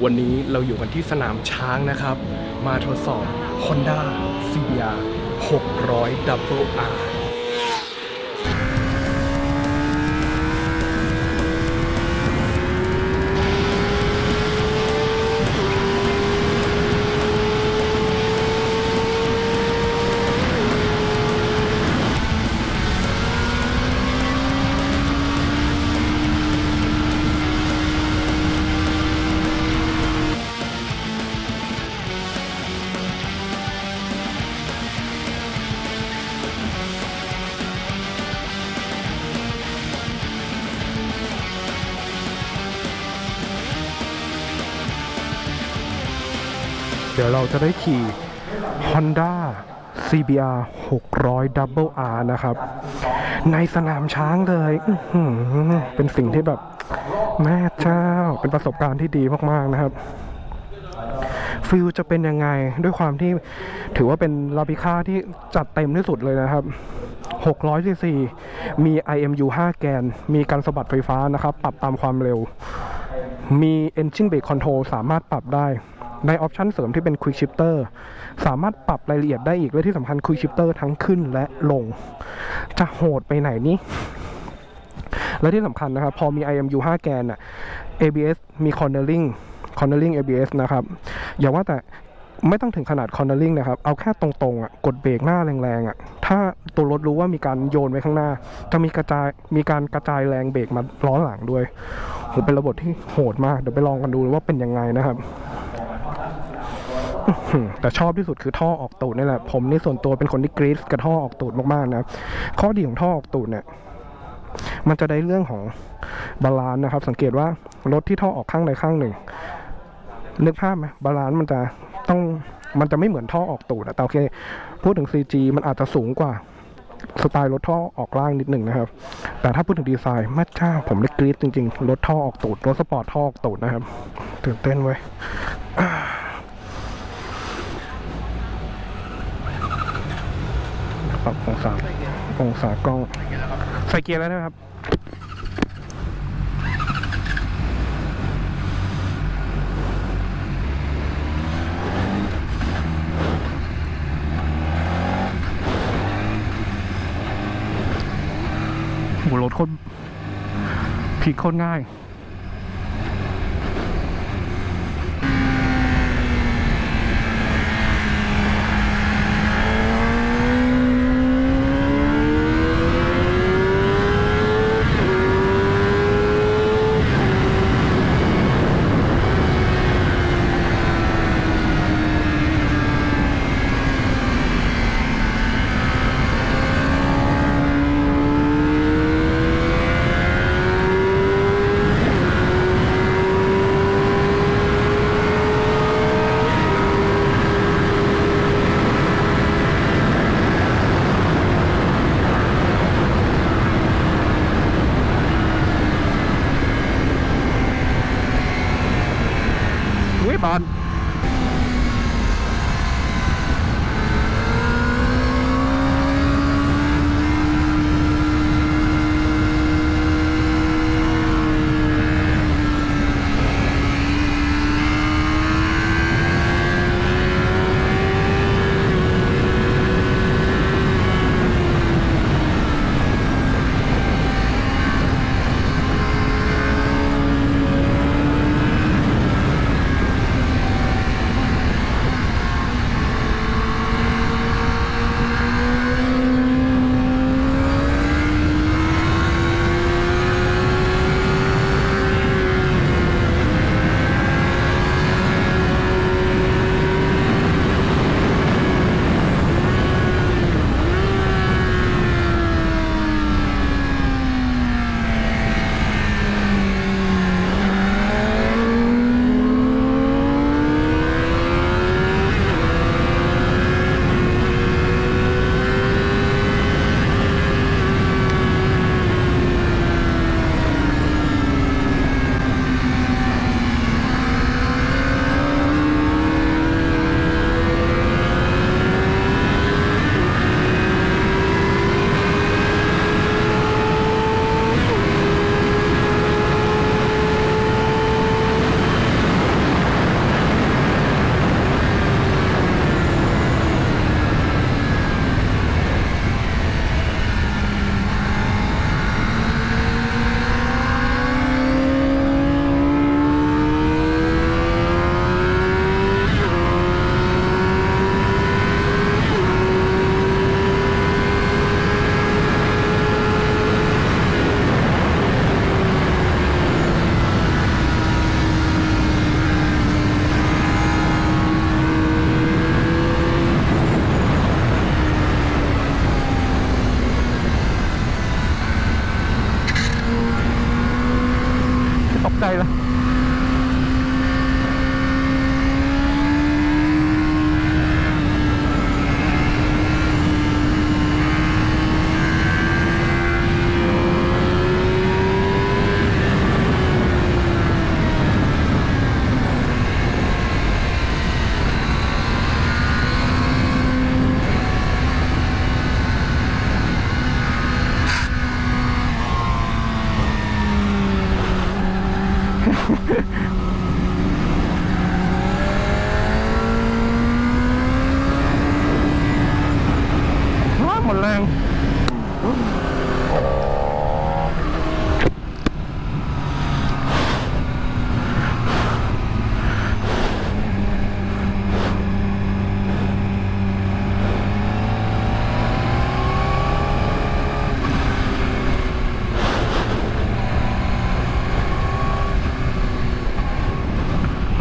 วันนี้เราอยู่กันที่สนามช้างนะครับมาทดสอบ Honda CBR 600 Double Rเดี๋ยวเราจะได้ขี่ Honda CBR 600 Double R นะครับในสนามช้างเลยเป็นสิ่งที่แบบแม่เจ้าเป็นประสบการณ์ที่ดีมากๆนะครับฟิลจะเป็นยังไงด้วยความที่ถือว่าเป็นลาบิค่าที่จัดเต็มที่สุดเลยนะครับ600 cc มี IMU 5 แกนมีการสะบัดไฟฟ้านะครับปรับตามความเร็วมี Engine Brake Control สามารถปรับได้ในออปชันเสริมที่เป็น Quick Shifter สามารถปรับรายละเอียดได้อีกและที่สำคัญ Quick Shifter ทั้งขึ้นและลงจะโหดไปไหนนี่และที่สำคัญนะครับพอมี IMU 5 แกนABS มี Cornering ABS นะครับอย่าว่าแต่ไม่ต้องถึงขนาด Cornering นะครับเอาแค่ตรงๆกดเบรกหน้าแรงๆถ้าตัวรถรู้ว่ามีการโยนไว้ข้างหน้าจะมีการกระจายแรงเบรกมาล้อหลังด้วยเป็นระบบที่โหดมากเดี๋ยวไปลองกันดูว่าเป็นยังไงนะครับแต่ชอบที่สุดคือท่อออกตูดนี่แหละผมนี่ส่วนตัวเป็นคนที่กรี๊ดกับท่อออกตูดมากๆนะข้อดีของท่อออกตูดเนี่ยมันจะได้เรื่องของบาลานซ์นะครับสังเกตว่ารถที่ท่อออกข้างใดข้างหนึ่งนึกภาพไหมบาลานซ์มันจะไม่เหมือนท่อออกตูดแต่โอเคพูดถึง CG มันอาจจะสูงกว่าสไตล์รถท่อออกล่างนิดหนึ่งนะครับแต่ถ้าพูดถึงดีไซน์แม่เจ้าผมได้กรี๊ดจริงๆรถท่อออกตูดรถสปอร์ตท่อออกตูดนะครับตื่นเต้นไว้ปรับองศากล้องใส่เกียร์แล้วนะครับหัวรถคนพลิกคนง่ายบาน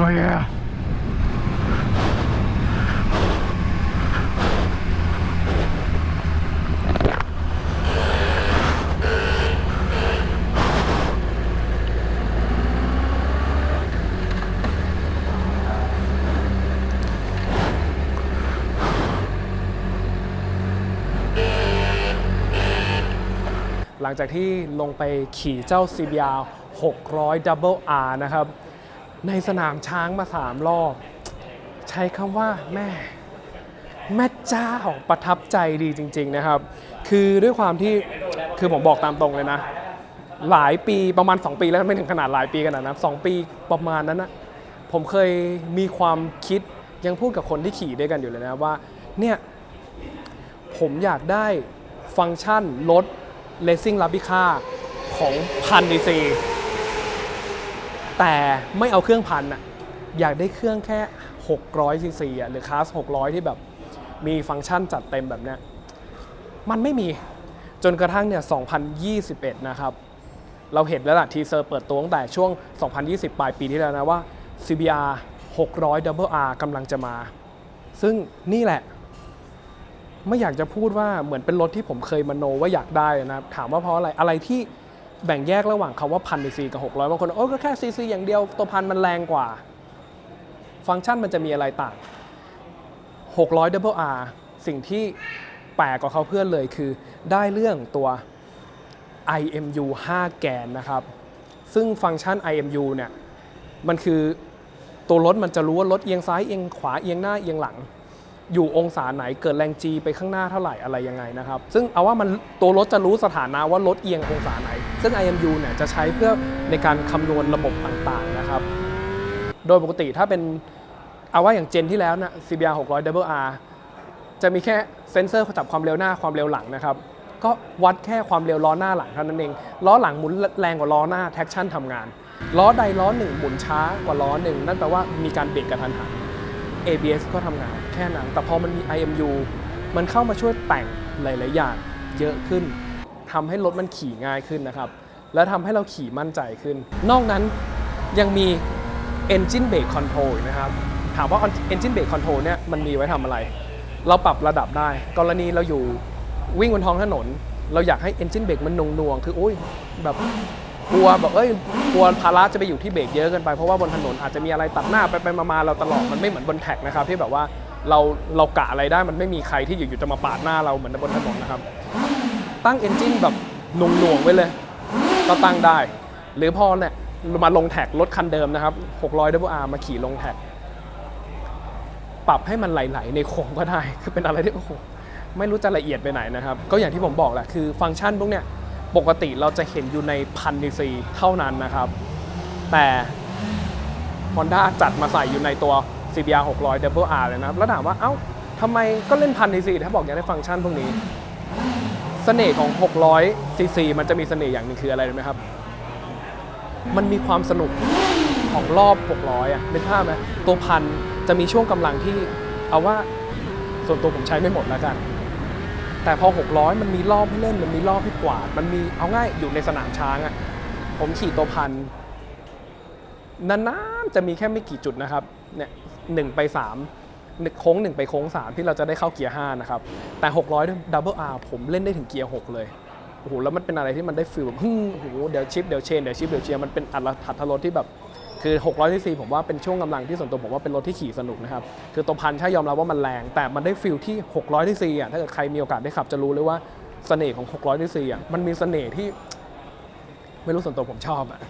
Oh yeah.หลังจากที่ลงไปขี่เจ้า CBR 600 Double R นะครับในสนามช้างมา3 รอบใช้คำว่าแม่เจ้าประทับใจดีจริงๆนะครับคือด้วยความที่คือผมบอกตามตรงเลยนะหลายปีประมาณ2 ปีแล้วไม่ถึงขนาดหลายปีขนาดนั้น2 ปีประมาณนั้นนะผมเคยมีความคิดยังพูดกับคนที่ขี่ด้วยกันอยู่เลยนะว่าเนี่ยผมอยากได้ฟังก์ชันรถRacing Rabica ของ1000 cc แต่ไม่เอาเครื่องพันอ่ะอยากได้เครื่องแค่600 cc อ่ะหรือคลาส600ที่แบบมีฟังก์ชันจัดเต็มแบบเนี้ยมันไม่มีจนกระทั่งเนี่ย2021นะครับเราเห็นแล้วล่ะทีเซอร์เปิดตัวตั้งแต่ช่วง2020ปลายปีที่แล้วนะว่า CBR 600 Double R กำลังจะมาซึ่งนี่แหละไม่อยากจะพูดว่าเหมือนเป็นรถที่ผมเคยมโนว่าอยากได้นะครับถามว่าเพราะอะไรที่แบ่งแยกระหว่างคำว่า1000 cc กับ600บางคนก็แค่ cc อย่างเดียวตัวพันมันแรงกว่าฟังก์ชันมันจะมีอะไรต่าง600 Double R สิ่งที่แปลกกว่าเขาเพื่อนเลยคือได้เรื่องตัว IMU 5 แกนนะครับซึ่งฟังก์ชัน IMU เนี่ยมันคือตัวรถมันจะรู้ว่ารถเอียงซ้ายเอียงขวาเอียงหน้าเอียงหลังอยู่องศาไหนเกิดแรง G ไปข้างหน้าเท่าไหร่อะไรยังไงนะครับซึ่งเอาว่ามันตัวรถจะรู้สถานะว่ารถเอียงองศาไหนซึ่ง IMU เนี่ยจะใช้เพื่อในการคำนวณระบบต่างๆนะครับโดยปกติถ้าเป็นเอาว่าอย่างเจนที่แล้วนะ CBR 600 Double R จะมีแค่เซ็นเซอร์จับความเร็วหน้าความเร็วหลังนะครับก็วัดแค่ความเร็วล้อหน้าหลังเท่านั้นเองล้อหลังหมุนแรงกว่าล้อหน้า traction ทำงานล้อใดล้อหนึ่งหมุนช้ากว่าล้อหนึ่งนั่นแปลว่ามีการเบรกกระทันหันABS ก็ทำงานแค่นั้นแต่พอมันมี IMU มันเข้ามาช่วยแต่งหลายๆอย่างเยอะขึ้นทำให้รถมันขี่ง่ายขึ้นนะครับและทำให้เราขี่มั่นใจขึ้นนอกนั้นยังมี Engine Brake Control นะครับถามว่า Engine Brake Control เนี่ยมันมีไว้ทำอะไรเราปรับระดับได้กรณีเราอยู่วิ่งบนท้องถนนเราอยากให้ Engine Brake มันหน่วงๆคือโอ้ยแบบกลัวแบบกลัวภาระจะไปอยู่ที่เบรกเยอะเกินไปเพราะว่าบนถนนอาจจะมีอะไรตัดหน้าไปมาเราตลอดมันไม่เหมือนบนแท็กนะครับที่แบบว่าเรากะอะไรได้มันไม่มีใครที่อยู่ๆจะมาปาดหน้าเราเหมือนบนถนนนะครับตั้งเอนจินแบบหน่วงไว้เลยก็ตั้งได้หรือพอเนี่ยมาลงแท็กรถคันเดิมนะครับ600 Double R มาขี่ลงแท็กปรับให้มันไหลๆในโค้งก็ได้คือเป็นอะไรที่โอ้โหไม่รู้จะละเอียดไปไหนนะครับก็อย่างที่ผมบอกแหละคือฟังก์ชันพวกเนี้ยปกติเราจะเห็นอยู่ใน1000 cc เท่านั้นนะครับแต่ Honda จัดมาใส่อยู่ในตัว CBR 600 Double R เลยนะครับแล้วถามว่าเอ้าทำไมก็เล่น1000 cc ถ้าบอกอยากได้ฟังก์ชันพวกนี้เสน่ห์ของ600 cc มันจะมีเสน่ห์อย่างหนึ่งคืออะไรรู้ไหมครับมันมีความสนุกของรอบ600อ่ะนึกภาพไหมตัวพันจะมีช่วงกำลังที่เอาว่าส่วนตัวผมใช้ไม่หมดแล้วกันแต่พอ600มันมีรอบให้เล่นมันมีรอบให้กวาดมันมีเอาง่ายอยู่ในสนามช้างอ่ะผมขี่ตัวพันนานๆจะมีแค่ไม่กี่จุดนะครับเนี่ย1 ไป 3โค้ง1 ไปโค้ง 3ที่เราจะได้เข้าเกียร์5นะครับแต่600 Double R ผมเล่นได้ถึงเกียร์6เลยโอ้โหแล้วมันเป็นอะไรที่มันได้ฟีลแบบโอ้โหเดี๋ยวชิปเดี๋ยวเชนเดี๋ยวชิปเดี๋ยวเชียร์มันเป็นอัตรสที่แบบคือ600 cc ผมว่าเป็นช่วงกำลังที่ส่วนตัวผมว่าเป็นรถที่ขี่สนุกนะครับคือตัวพันใช่ยอมรับว่ามันแรงแต่มันได้ฟีลที่600 cc อ่ะถ้าเกิดใครมีโอกาสได้ขับจะรู้เลยว่าเสน่ห์ของ600 cc อ่ะมันมีเสน่ห์ที่ไม่รู้ส่วนตัวผมชอบอ่ะ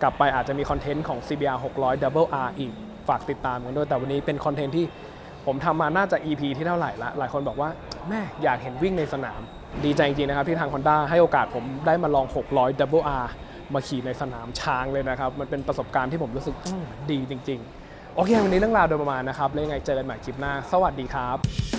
กลับไปอาจจะมีคอนเทนต์ของ CBR 600 Double R อีกฝากติดตามกันด้วยแต่วันนี้เป็นคอนเทนต์ที่ผมทำมาน่าจะ EP ที่เท่าไหร่ละหลายคนบอกว่าแม่อยากเห็นวิ่งในสนามดีใจจริงๆนะครับที่ทาง Honda ให้โอกาสผมได้มาลอง600 Double R มาขี่ในสนามช้างเลยนะครับมันเป็นประสบการณ์ที่ผมรู้สึกดีจริงๆโอเควันนี้เรื่องราวโดยประมาณนะครับแล้วยังไงเจอกันใหม่คลิปหน้าสวัสดีครับ